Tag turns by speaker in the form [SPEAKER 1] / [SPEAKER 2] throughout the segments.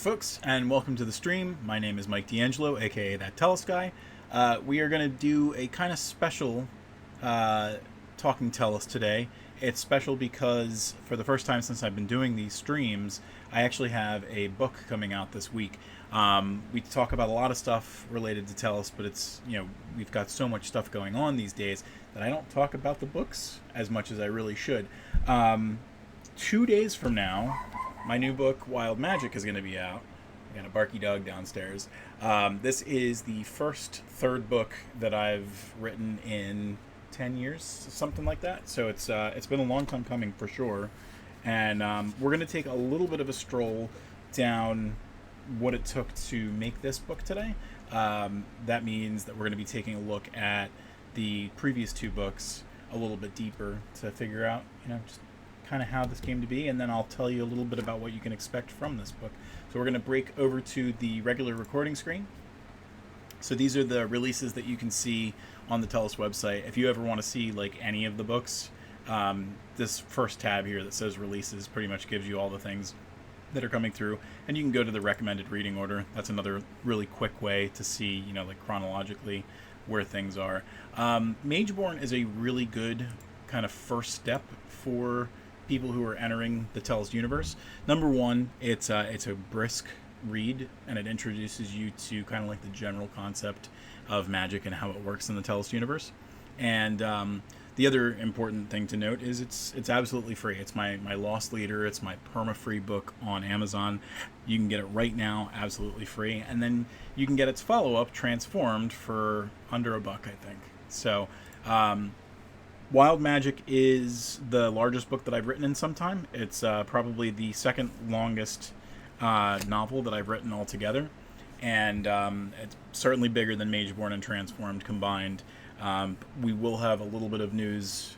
[SPEAKER 1] folks, and welcome to the stream. My name is Mike D'Angelo, aka That Tellest Guy. We are going to do a kind of special Talking Tellest today. It's special because for the first time since I've been doing these streams, I actually have a book coming out this week. We talk about a lot of stuff related to Tellest, but we've got so much stuff going on these days that I don't talk about the books as much as I really should. 2 days from now, my new book, Wild Magic, is going to be out. I got a barky dog downstairs. This is the third book that I've written in 10 years, something like that. So it's been a long time coming for sure. And we're going to take a little bit of a stroll down what it took to make this book today. That means that we're going to be taking a look at the previous two books a little bit deeper to figure out, just kind of how this came to be, and then I'll tell you a little bit about what you can expect from this book. So we're going to break over to the regular recording screen. So these are the releases that you can see on the Tellest website. If you ever want to see like any of the books, this first tab here that says releases pretty much gives you all the things that are coming through, and you can go to the recommended reading order. That's another really quick way to see, like chronologically where things are. Mageborn is a really good kind of first step for people who are entering the Tellest universe. Number one, it's a brisk read, and it introduces you to kind of like the general concept of magic and how it works in the Tellest universe. And the other important thing to note is it's absolutely free. It's my Lost Leader. It's my perma-free book on Amazon. You can get it right now, absolutely free. And then you can get its follow-up, Transformed, for under $1, I think. So Wild Magic is the largest book that I've written in some time. It's probably the second longest novel that I've written altogether. And it's certainly bigger than Mageborn and Transformed combined. We will have a little bit of news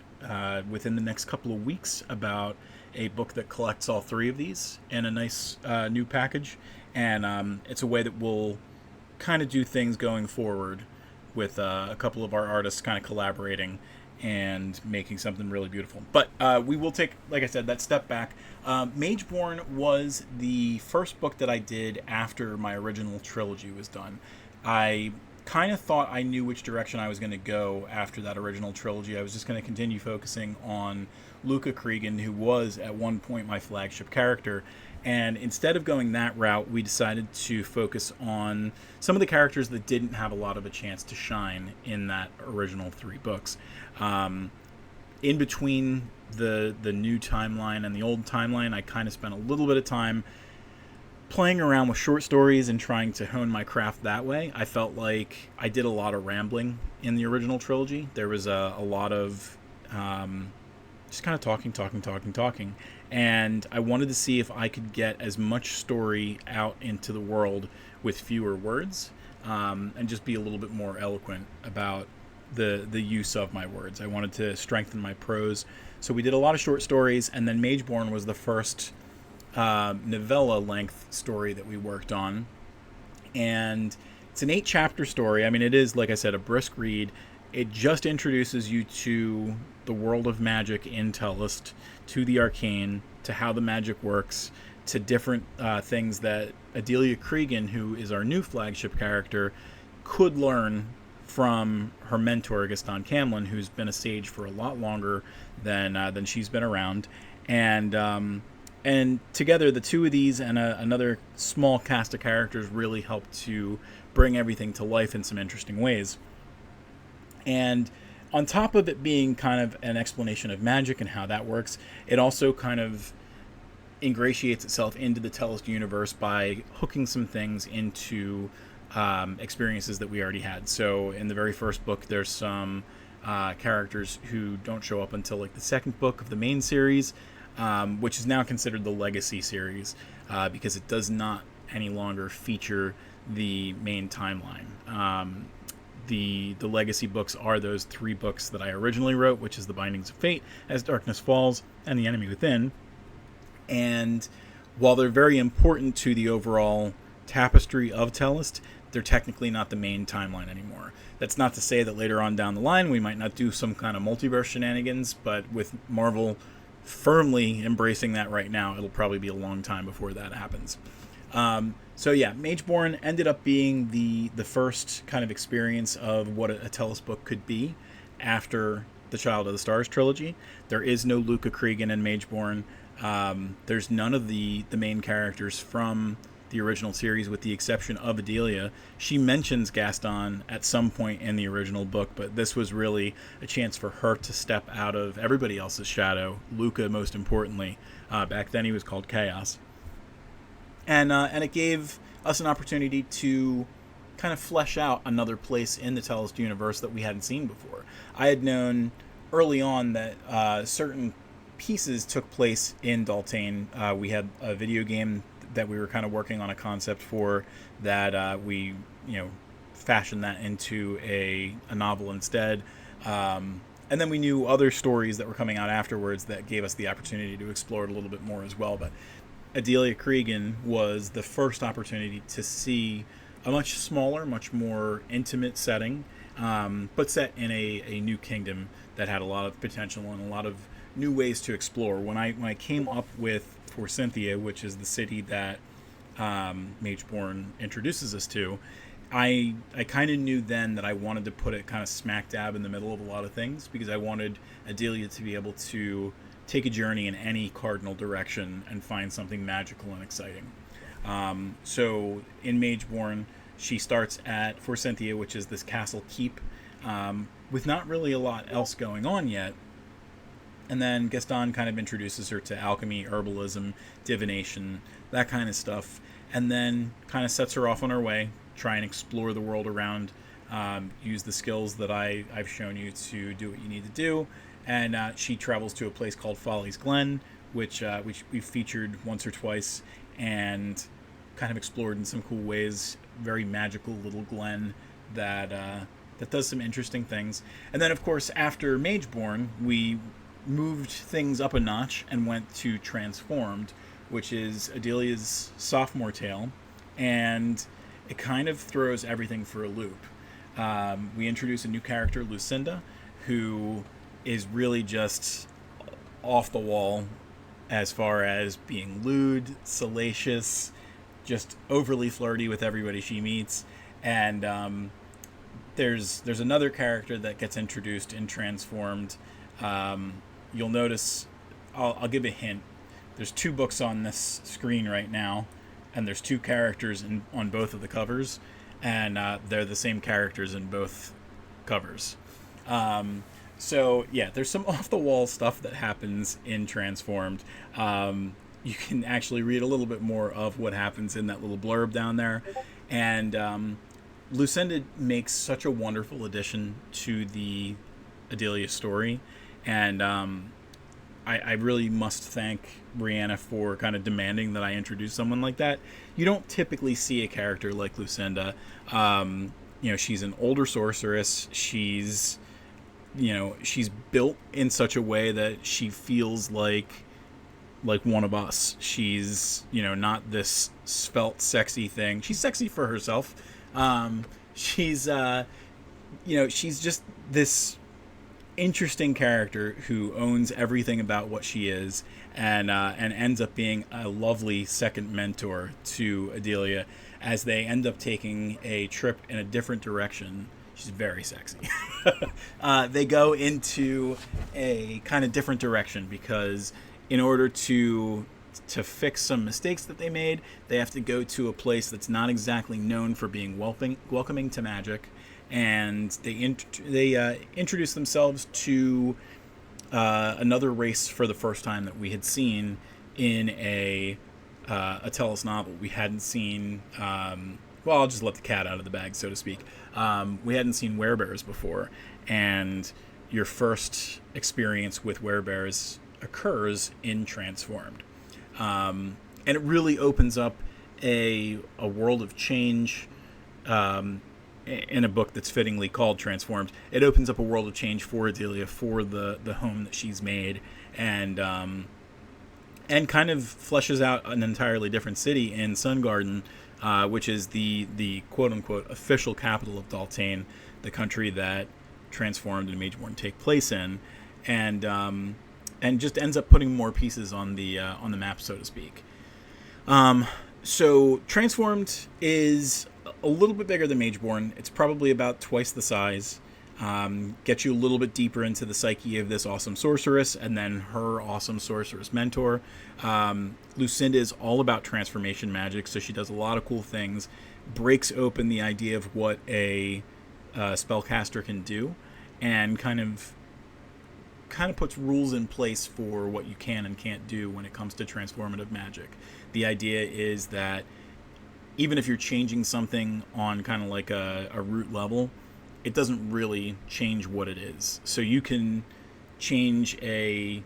[SPEAKER 1] within the next couple of weeks about a book that collects all three of these in a nice new package. And it's a way that we'll kind of do things going forward with a couple of our artists kind of collaborating and making something really beautiful. But we will take, like I said, that step back. Mageborn was the first book that I did after my original trilogy was done. I kind of thought I knew which direction I was going to go after that original trilogy. I was just going to continue focusing on Adelia Kreegan, who was at one point my flagship character. And instead of going that route, we decided to focus on some of the characters that didn't have a lot of a chance to shine in that original three books. In between the new timeline and the old timeline, I kind of spent a little bit of time playing around with short stories and trying to hone my craft that way. I felt like I did a lot of rambling in the original trilogy. There was a lot of just kind of talking. And I wanted to see if I could get as much story out into the world with fewer words, and just be a little bit more eloquent about the use of my words. I wanted to strengthen my prose. So we did a lot of short stories, and then Mageborn was the first novella-length story that we worked on. And it's an 8-chapter story. I mean, it is, like I said, a brisk read. It just introduces you to the world of magic in Tellest, to the arcane, to how the magic works, to different things that Adelia Kreegan, who is our new flagship character, could learn from her mentor, Gaston Camlin, who's been a sage for a lot longer than she's been around. And together, the two of these and another small cast of characters really help to bring everything to life in some interesting ways. And on top of it being kind of an explanation of magic and how that works, it also kind of ingratiates itself into the Tellest universe by hooking some things into experiences that we already had. So in the very first book, there's some characters who don't show up until like the second book of the main series, which is now considered the Legacy series, because it does not any longer feature the main timeline. The Legacy books are those 3 books that I originally wrote, which is The Bindings of Fate, As Darkness Falls, and The Enemy Within. And while they're very important to the overall tapestry of Tellest, they're technically not the main timeline anymore. That's not to say that later on down the line we might not do some kind of multiverse shenanigans, but with Marvel firmly embracing that right now, it'll probably be a long time before that happens. So yeah, Mageborn ended up being the first kind of experience of what a Tellest book could be after the Child of the Stars trilogy. There is no Luca Kreegan in Mageborn. There's none of the main characters from the original series, with the exception of Adelia. She mentions Gaston at some point in the original book, but this was really a chance for her to step out of everybody else's shadow. Luca, most importantly. Back then he was called Chaos. And it gave us an opportunity to kind of flesh out another place in the Tellest universe that we hadn't seen before. I had known early on that certain pieces took place in Daltane. We had a video game that we were kind of working on a concept for that we, fashioned that into a novel instead. And then we knew other stories that were coming out afterwards that gave us the opportunity to explore it a little bit more as well. But Adelia Kreegan was the first opportunity to see a much smaller, much more intimate setting, but set in a new kingdom that had a lot of potential and a lot of new ways to explore. When I came up with Forsythia, which is the city that Mageborn introduces us to, I kind of knew then that I wanted to put it kind of smack dab in the middle of a lot of things, because I wanted Adelia to be able to take a journey in any cardinal direction and find something magical and exciting. So in Mageborn, she starts at Forsythia, which is this castle keep, with not really a lot else going on yet. And then Gaston kind of introduces her to alchemy, herbalism, divination, that kind of stuff. And then kind of sets her off on her way, try and explore the world around, use the skills that I've shown you to do what you need to do. And she travels to a place called Folly's Glen, which we've featured once or twice and kind of explored in some cool ways. Very magical little glen that does some interesting things. And then, of course, after Mageborn, we moved things up a notch and went to Transformed, which is Adelia's sophomore tale, and it kind of throws everything for a loop. We introduce a new character, Lucinda, who is really just off the wall as far as being lewd, salacious, just overly flirty with everybody she meets. And there's another character that gets introduced in Transformed. You'll notice, I'll give a hint. There's 2 books on this screen right now, and there's 2 characters on both of the covers, and they're the same characters in both covers. So yeah, there's some off-the-wall stuff that happens in Transformed. You can actually read a little bit more of what happens in that little blurb down there. And Lucinda makes such a wonderful addition to the Adelia story. And I really must thank Brianna for kind of demanding that I introduce someone like that. You don't typically see a character like Lucinda. She's an older sorceress. She's built in such a way that she feels like one of us. She's, not this svelte, sexy thing. She's sexy for herself. She's just this interesting character who owns everything about what she is, and ends up being a lovely second mentor to Adelia as they end up taking a trip in a different direction. She's very sexy. They go into a kind of different direction because in order to fix some mistakes that they made, they have to go to a place that's not exactly known for being welcoming to magic. And they introduce themselves to another race for the first time that we had seen in a Tellest novel. We hadn't seen, I'll just let the cat out of the bag, so to speak. We hadn't seen werebears before, and your first experience with werebears occurs in Transformed. And it really opens up a world of change. In a book that's fittingly called Transformed, it opens up a world of change for Adelia, for the home that she's made, and kind of fleshes out an entirely different city in Sungarden, which is the quote-unquote official capital of Daltane, the country that Transformed and Mageborn take place in, and just ends up putting more pieces on the map, so to speak. So Transformed is a little bit bigger than Mageborn. It's probably about twice the size. Gets you a little bit deeper into the psyche of this awesome sorceress and then her awesome sorceress mentor. Lucinda is all about transformation magic, so she does a lot of cool things. Breaks open the idea of what a spellcaster can do, and kind of puts rules in place for what you can and can't do when it comes to transformative magic. The idea is that even if you're changing something on kind of like a root level, it doesn't really change what it is. So you can change a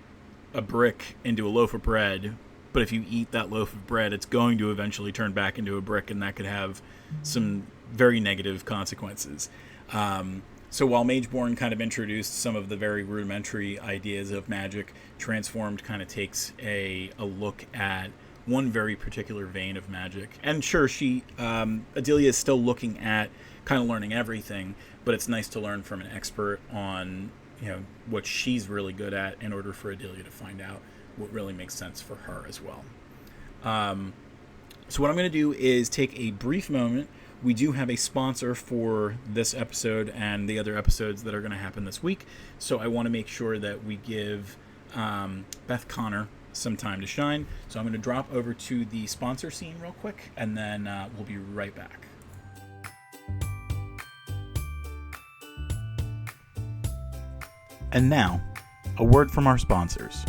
[SPEAKER 1] brick into a loaf of bread, but if you eat that loaf of bread, it's going to eventually turn back into a brick, and that could have some very negative consequences. So while Mageborn kind of introduced some of the very rudimentary ideas of magic, Transformed kind of takes a look at one very particular vein of magic. And sure, Adelia is still looking at kind of learning everything, but it's nice to learn from an expert on, what she's really good at in order for Adelia to find out what really makes sense for her as well. So what I'm going to do is take a brief moment. We do have a sponsor for this episode and the other episodes that are going to happen this week, so I want to make sure that we give Beth Connor some time to shine. So I'm going to drop over to the sponsor scene real quick, and then we'll be right back. And now, a word from our sponsors.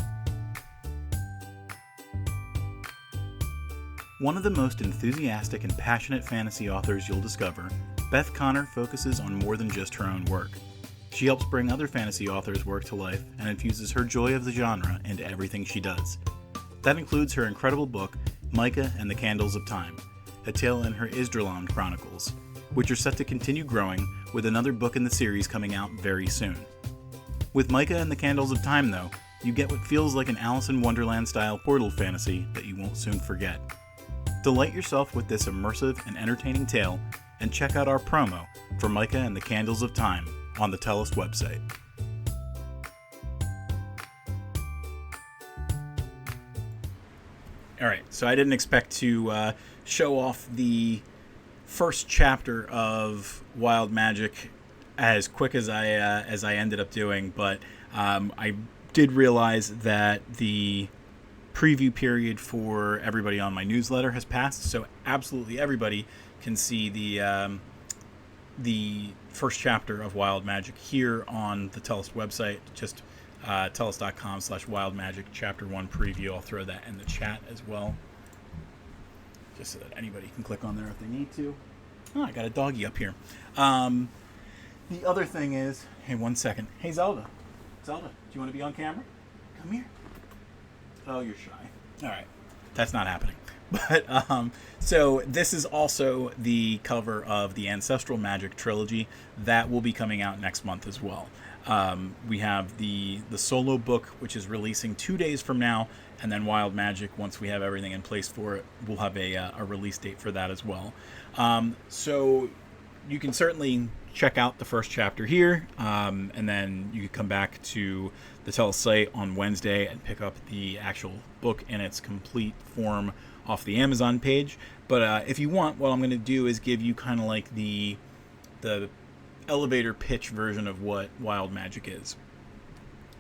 [SPEAKER 1] One of the most enthusiastic and passionate fantasy authors you'll discover, Beth Connor focuses on more than just her own work. She helps bring other fantasy authors' work to life and infuses her joy of the genre into everything she does. That includes her incredible book, Micah and the Candles of Time, a tale in her Isdraland Chronicles, which are set to continue growing with another book in the series coming out very soon. With Micah and the Candles of Time, though, you get what feels like an Alice in Wonderland-style portal fantasy that you won't soon forget. Delight yourself with this immersive and entertaining tale, and check out our promo for Micah and the Candles of Time on the Tellest website. Alright, so I didn't expect to show off the first chapter of Wild Magic as quick as I ended up doing, but I did realize that the preview period for everybody on my newsletter has passed, so absolutely everybody can see the first chapter of Wild Magic here on the Tellest website. Just tellest.com/Wild Magic Chapter 1 preview. I'll throw that in the chat as well, just so that anybody can click on there if they need to. Oh, I got a doggy up here. The other thing is, hey, one second. Hey, Zelda, do you want to be on camera? Come here. Oh, you're shy. All right. That's not happening. But, so this is also the cover of the Ancestral Magic trilogy that will be coming out next month as well. We have the solo book, which is releasing 2 days from now, and then Wild Magic, once we have everything in place for it, we'll have a release date for that as well. So you can certainly check out the first chapter here, and then you can come back to the Tellest site on Wednesday and pick up the actual book in its complete form off the Amazon page. But if you want, what I'm going to do is give you kind of like the elevator pitch version of what Wild Magic is.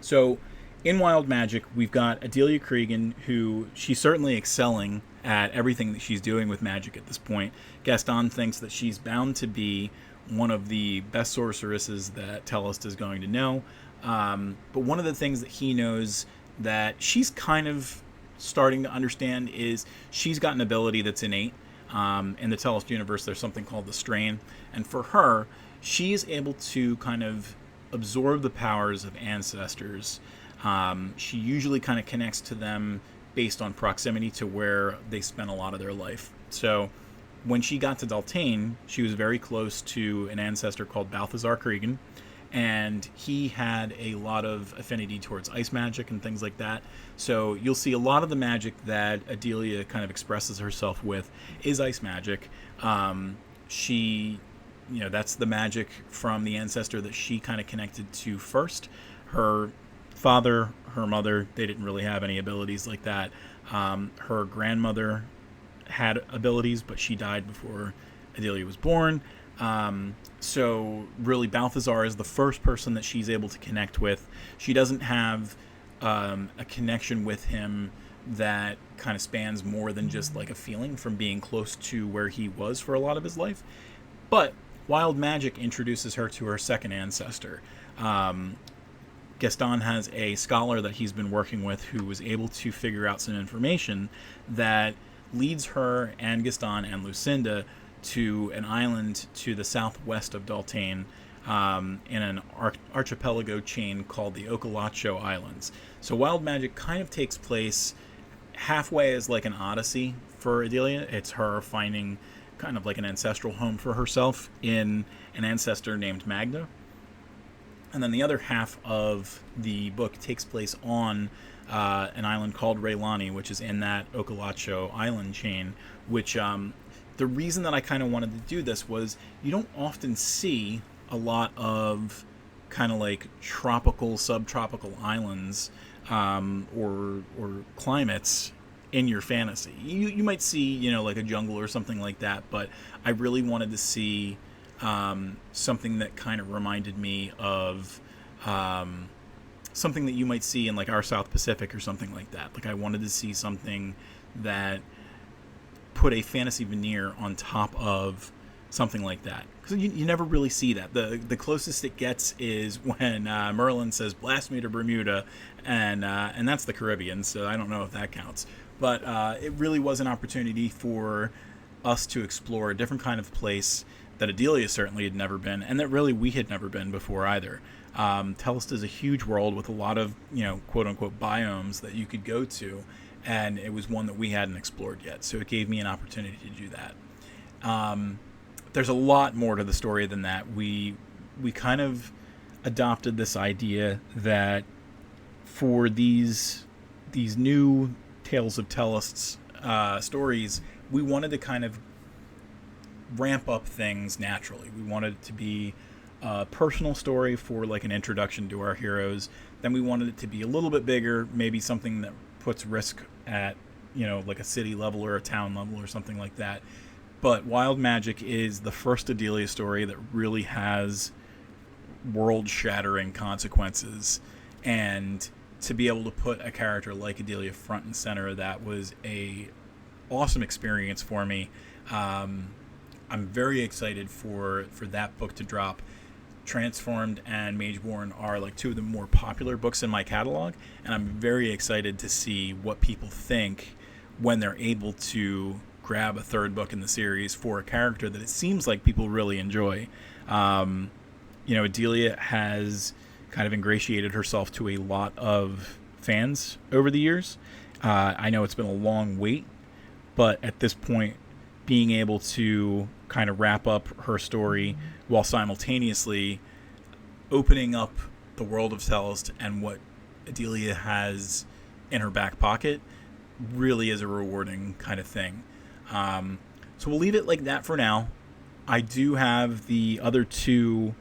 [SPEAKER 1] So in Wild Magic, we've got Adelia Kreegan, who she's certainly excelling at everything that she's doing with magic at this point. Gaston thinks that she's bound to be one of the best sorceresses that Tellest is going to know. But one of the things that he knows that she's kind of starting to understand is she's got an ability that's innate. In the Tellest universe, there's something called the Strain. And for her, she's able to kind of absorb the powers of ancestors. She usually kind of connects to them based on proximity to where they spent a lot of their life. So when she got to Daltane, she was very close to an ancestor called Balthazar Kreegan, and he had a lot of affinity towards ice magic and things like that. So you'll see a lot of the magic that Adelia kind of expresses herself with is ice magic. That's the magic from the ancestor that she kind of connected to first. Her father, her mother, they didn't really have any abilities like that. Her grandmother had abilities, but she died before Adelia was born. So really, Balthazar is the first person that she's able to connect with. She doesn't have a connection with him that kind of spans more than just like a feeling from being close to where he was for a lot of his life. But wild magic introduces her to her second ancestor. Gaston has a scholar that he's been working with who was able to figure out some information that leads her and Gaston and Lucinda to an island to the southwest of Daltane, in an archipelago chain called the Okalacho Islands. So wild magic kind of takes place halfway as like an odyssey for Adelia. It's her finding kind of like an ancestral home for herself in an ancestor named Magda. And then the other half of the book takes place on an island called Raylani, which is in that Okalacho island chain, which the reason that I kind of wanted to do this was you don't often see a lot of kind of like tropical, subtropical islands or climates in your fantasy. You might see, you know, like a jungle or something like that, but I really wanted to see something that kind of reminded me of something that you might see in like our South Pacific or something like that. Like I wanted to see something that put a fantasy veneer on top of something like that, because you never really see that. The closest it gets is when Merlin says "Blast me to Bermuda," and that's the Caribbean, so I don't know if that counts. But it really was an opportunity for us to explore a different kind of place that Adelia certainly had never been, and that really we had never been before either. Tellest is a huge world with a lot of, you know, quote unquote biomes that you could go to, and it was one that we hadn't explored yet, so it gave me an opportunity to do that. There's a lot more to the story than that. We kind of adopted this idea that for these new Tales of Tellest's stories, we wanted to kind of ramp up things naturally. We wanted it to be a personal story for like an introduction to our heroes. Then we wanted it to be a little bit bigger, maybe something that puts risk at, you know, like a city level or a town level or something like that. But Wild Magic is the first Adelia story that really has world-shattering consequences, and to be able to put a character like Adelia front and center, that was a awesome experience for me. I'm very excited for that book to drop. Transformed and Mageborn are like two of the more popular books in my catalog, and I'm very excited to see what people think when they're able to grab a third book in the series for a character that it seems like people really enjoy. You know, Adelia has kind of ingratiated herself to a lot of fans over the years. I know it's been a long wait, but at this point, being able to kind of wrap up her story while simultaneously opening up the world of Tellest and what Adelia has in her back pocket really is a rewarding kind of thing. So we'll leave it like that for now. I do have the other two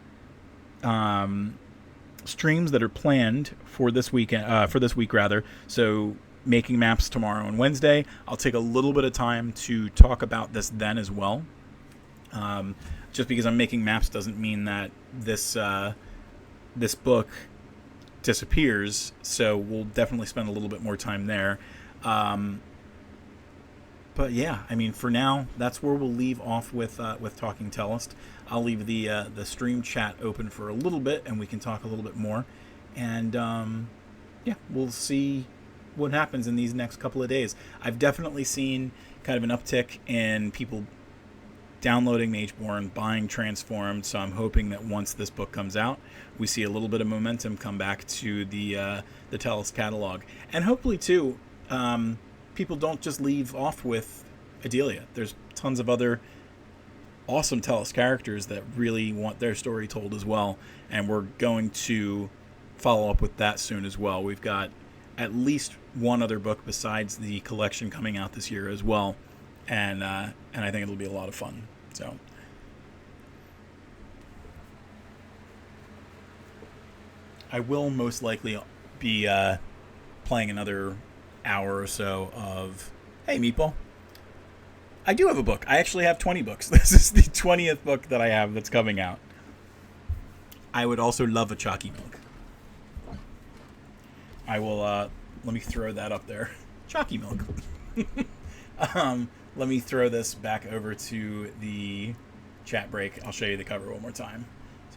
[SPEAKER 1] streams that are planned for this weekend, for this week rather. So making maps tomorrow and Wednesday. I'll take a little bit of time to talk about this then as well. Just because I'm making maps doesn't mean that this book disappears. So we'll definitely spend a little bit more time there. But yeah, I mean, for now, that's where we'll leave off with Talking Tellest. I'll leave the stream chat open for a little bit, and we can talk a little bit more. And yeah, we'll see what happens in these next couple of days. I've definitely seen kind of an uptick in people downloading Mageborn, buying Transformed. So I'm hoping that once this book comes out, we see a little bit of momentum come back to the Tellest catalog, and hopefully too. People don't just leave off with Adelia. There's tons of other awesome Tellest characters that really want their story told as well, and we're going to follow up with that soon as well. We've got at least one other book besides the collection coming out this year as well, and I think it'll be a lot of fun. So I will most likely be playing another hour or so of, hey Meatball, I do have a book. I actually have 20 books. This is the 20th book that I have that's coming out. I would also love a chalky milk. I will, let me throw that up there. Chalky milk. Let me throw this back over to the chat break. I'll show you the cover one more time.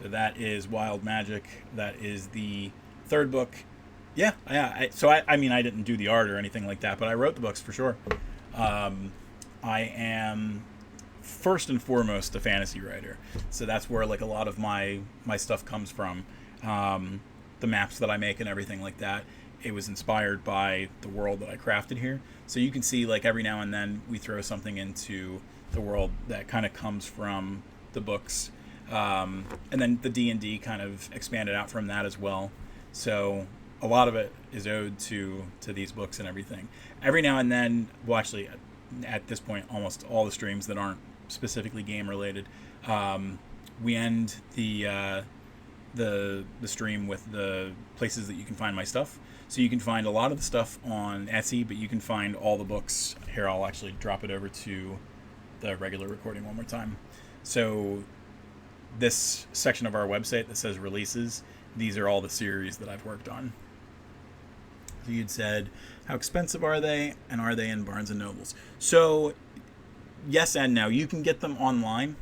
[SPEAKER 1] So that is Wild Magic. That is the third book. Yeah. I mean, I didn't do the art or anything like that, but I wrote the books for sure. I am first and foremost a fantasy writer, so that's where like a lot of my stuff comes from. The maps that I make and everything like that, it was inspired by the world that I crafted here. So you can see like every now and then we throw something into the world that kind of comes from the books, and then the D&D kind of expanded out from that as well. So a lot of it is owed to these books and everything. Every now and then, well, actually, at this point, almost all the streams that aren't specifically game related, we end the stream with the places that you can find my stuff. So you can find a lot of the stuff on Etsy, but you can find all the books. Here, I'll actually drop it over to the regular recording one more time. So this section of our website that says releases, these are all the series that I've worked on. So you'd said, how expensive are they, and are they in Barnes & Nobles? So yes and no. You can get them online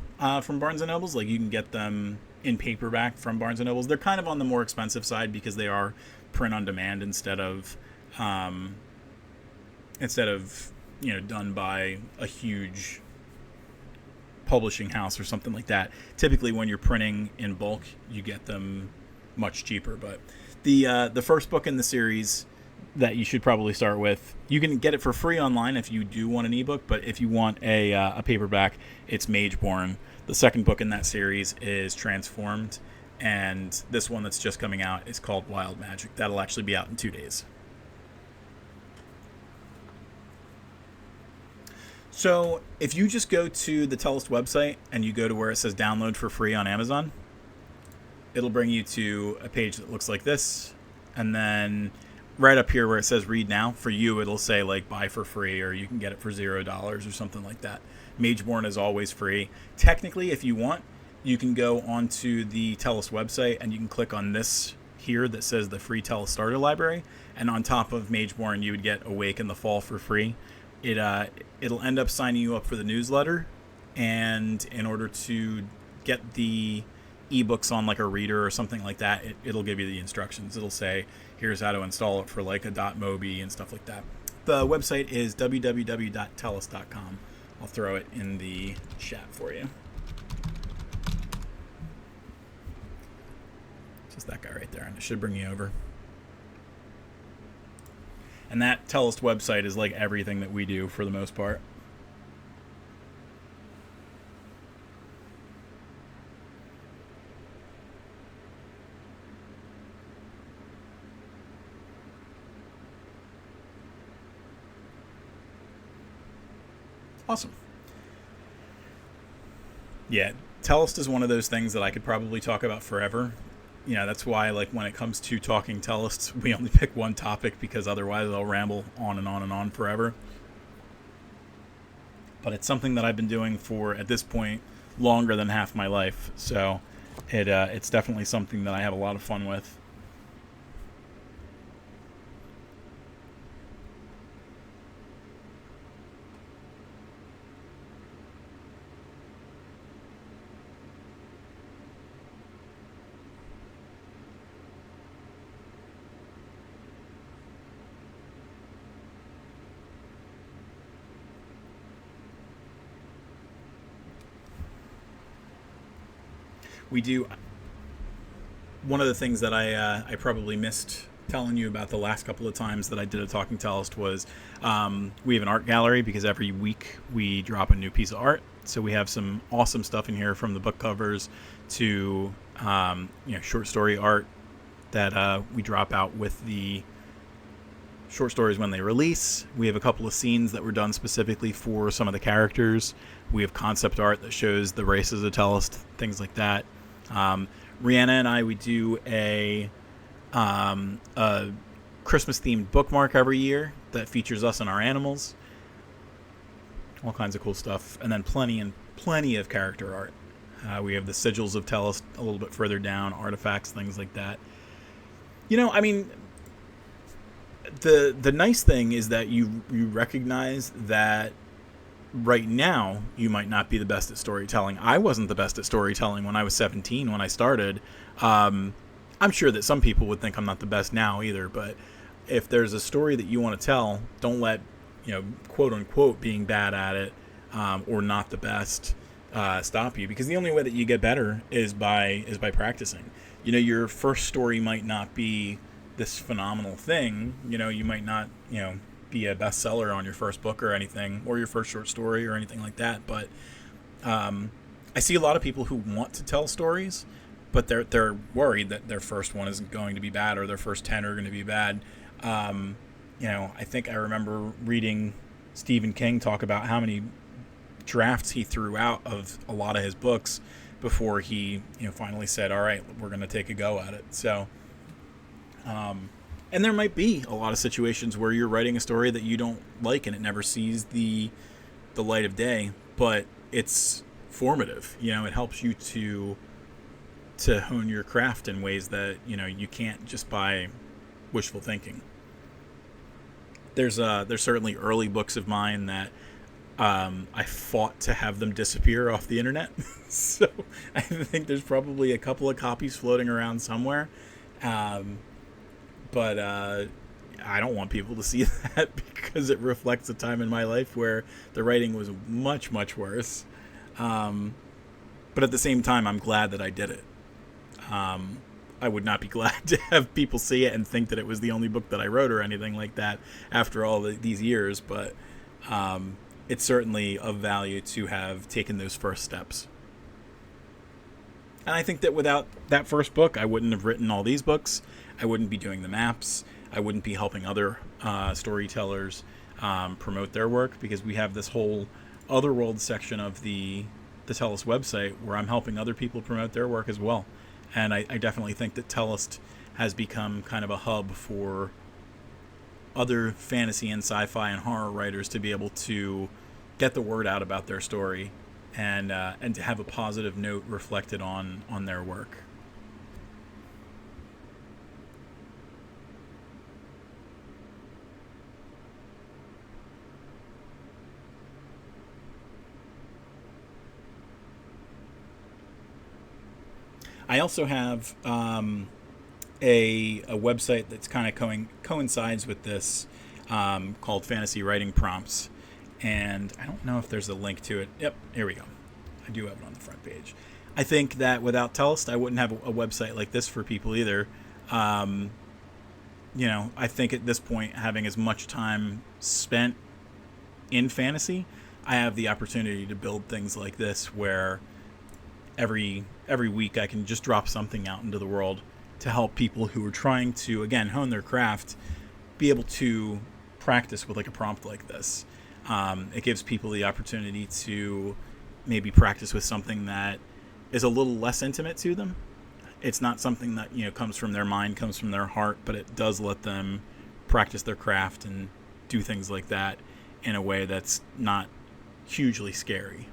[SPEAKER 1] from Barnes & Nobles. Like you can get them in paperback from Barnes & Nobles. They're kind of on the more expensive side because they are print on demand instead of done by a huge publishing house or something like that. Typically when you're printing in bulk, you get them much cheaper. But the first book in the series that you should probably start with, you can get it for free online if you do want an ebook, but if you want a paperback, it's Mageborn. The second book in that series is Transformed, and this one that's just coming out is called Wild Magic. That'll actually be out in 2 days. So if you just go to the Tellest website and you go to where it says download for free on Amazon, it'll bring you to a page that looks like this, and then right up here where it says read now, for you it'll say like buy for free, or you can get it for $0 or something like that. Mageborn is always free. Technically, if you want, you can go onto the Tellest website and you can click on this here that says the free Tellest starter library, and on top of Mageborn you would get Awake in the Fall for free. It'll end up signing you up for the newsletter, and in order to get the ebooks on like a reader or something like that, it'll give you the instructions. It'll say here's how to install it for like a .mobi and stuff like that. The website is www.tellest.com. I'll throw it in the chat for you. Just that guy right there, and it should bring you over. And that Tellest website is like everything that we do for the most part. Awesome. Yeah, Tellest is one of those things that I could probably talk about forever. You know, that's why, like, when it comes to Talking Tellest, we only pick one topic, because otherwise I'll ramble on and on and on forever. But it's something that I've been doing for, at this point, longer than half my life. So it's definitely something that I have a lot of fun with. We do. One of the things that I probably missed telling you about the last couple of times that I did a Talking Tellest was we have an art gallery, because every week we drop a new piece of art. So we have some awesome stuff in here, from the book covers to short story art that we drop out with the short stories when they release. We have a couple of scenes that were done specifically for some of the characters. We have concept art that shows the races of Tellest, things like that. Rihanna and I, we do a Christmas-themed bookmark every year that features us and our animals. all kinds of cool stuff, and then plenty of character art. We have the sigils of Tellest a little bit further down, artifacts, things like that. I mean, the nice thing is that you recognize that right now you might not be the best at storytelling. I wasn't the best at storytelling when I was 17 when I started. I'm sure that some people would think I'm not the best now either, but if there's a story that you want to tell, don't let quote unquote being bad at it or not the best stop you, because the only way that you get better is by practicing. Your first story might not be this phenomenal thing. You might not be a bestseller on your first book or anything, or your first short story or anything like that, but I see a lot of people who want to tell stories, but they're worried that their first one is going to be bad, or their first 10 are going to be bad. I think I remember reading Stephen King talk about how many drafts he threw out of a lot of his books before he finally said, all right, we're going to take a go at it. So and there might be a lot of situations where you're writing a story that you don't like and it never sees the light of day, but it's formative. It helps you to hone your craft in ways that you can't just by wishful thinking. There's certainly early books of mine that I fought to have them disappear off the internet. So I think there's probably a couple of copies floating around somewhere. But I don't want people to see that, because it reflects a time in my life where the writing was much, much worse. But at the same time, I'm glad that I did it. I would not be glad to have people see it and think that it was the only book that I wrote or anything like that after all these years, but it's certainly of value to have taken those first steps. And I think that without that first book, I wouldn't have written all these books. I wouldn't be doing the maps. I wouldn't be helping other storytellers promote their work, because we have this whole Otherworld section of the Tellest website where I'm helping other people promote their work as well. And I definitely think that Tellest has become kind of a hub for other fantasy and sci-fi and horror writers to be able to get the word out about their story and to have a positive note reflected on their work. I also have a website that's kind of coincides with this, called Fantasy Writing Prompts, and I don't know if there's a link to it. Yep, here we go. I do have it on the front page. I think that without Tellest, I wouldn't have a website like this for people either. I think at this point, having as much time spent in fantasy, I have the opportunity to build things like this where every week I can just drop something out into the world to help people who are trying to, again, hone their craft, be able to practice with like a prompt like this. It gives people the opportunity to maybe practice with something that is a little less intimate to them. It's not something that comes from their mind, comes from their heart, but it does let them practice their craft and do things like that in a way that's not hugely scary.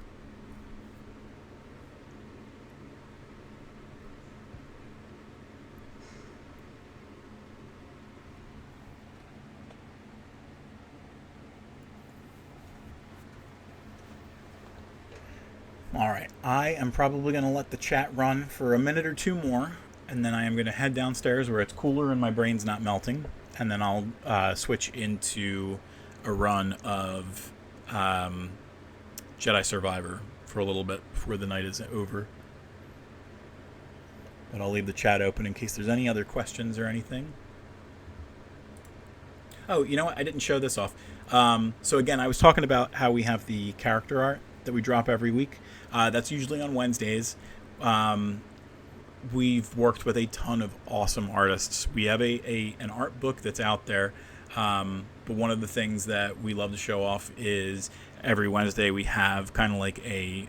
[SPEAKER 1] All right, I am probably going to let the chat run for a minute or two more, and then I am going to head downstairs where it's cooler and my brain's not melting, and then I'll switch into a run of Jedi Survivor for a little bit before the night is over. But I'll leave the chat open in case there's any other questions or anything. Oh, you know what? I didn't show this off. So again, I was talking about how we have the character art that we drop every week. That's usually on Wednesdays. We've worked with a ton of awesome artists. We have an art book that's out there. But one of the things that we love to show off is every Wednesday we have kind of like a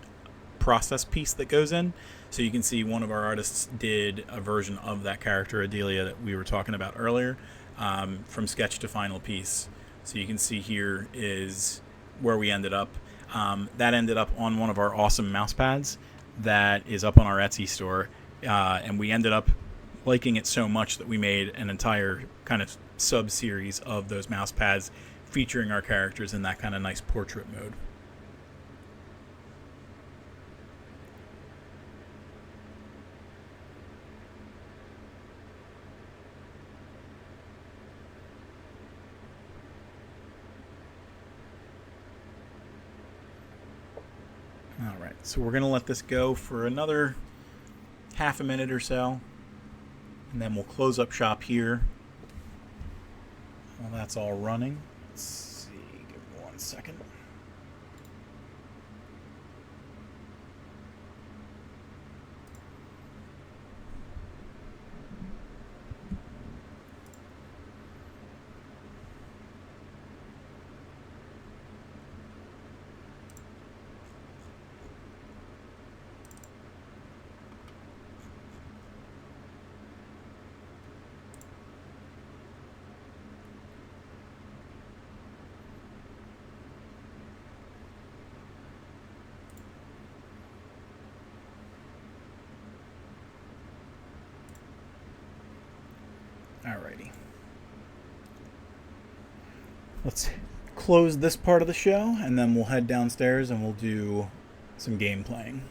[SPEAKER 1] process piece that goes in. So you can see one of our artists did a version of that character, Adelia, that we were talking about earlier, from sketch to final piece. So you can see here is where we ended up. That ended up on one of our awesome mouse pads that is up on our Etsy store. And we ended up liking it so much that we made an entire kind of sub-series of those mouse pads featuring our characters in that kind of nice portrait mode. Alright, so we're going to let this go for another half a minute or so, and then we'll close up shop here. Well, that's all running. Let's see, give me 1 second. Alrighty. Let's close this part of the show, and then we'll head downstairs and we'll do some game playing.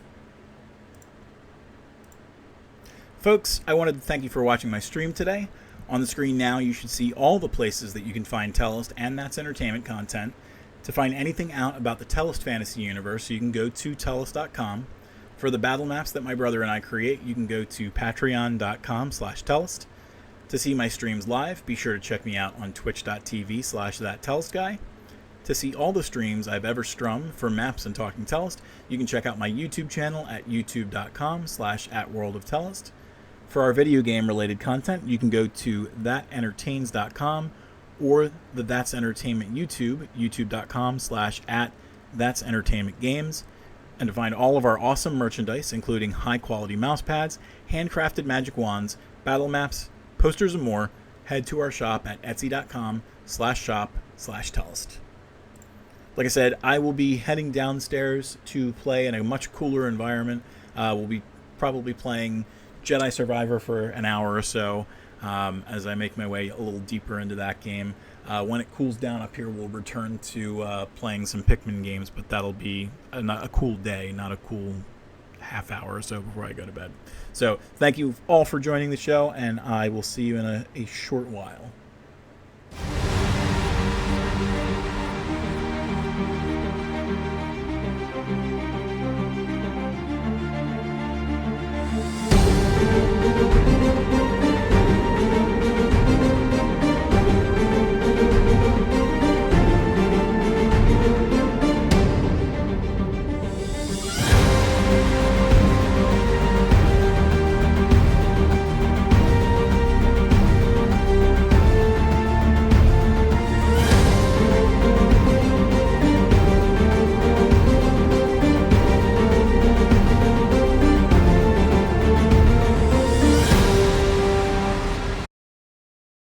[SPEAKER 1] Folks, I wanted to thank you for watching my stream today. On the screen now, you should see all the places that you can find Tellest and That's Entertainment content. To find anything out about the Tellest Fantasy Universe, you can go to Tellest.com. For the battle maps that my brother and I create, you can go to Patreon.com/Tellest. To see my streams live, be sure to check me out on Twitch.tv/ThatTellestGuy. To see all the streams I've ever strummed for maps and Talking Tellest, you can check out my YouTube channel at youtube.com/@WorldOfTellest. For our video game related content, you can go to thatentertains.com or the That's Entertainment YouTube, youtube.com/@That'sEntertainmentGames. And to find all of our awesome merchandise, including high quality mouse pads, handcrafted magic wands, battle maps, posters, and more, head to our shop at etsy.com/shop/Tellest. Like I said, I will be heading downstairs to play in a much cooler environment. We'll be probably playing Jedi Survivor for an hour or so as I make my way a little deeper into that game. When it cools down up here, we'll return to playing some Pikmin games, but that'll be a cool day, not a cool half hour or so before I go to bed. So thank you all for joining the show, and I will see you in a short while.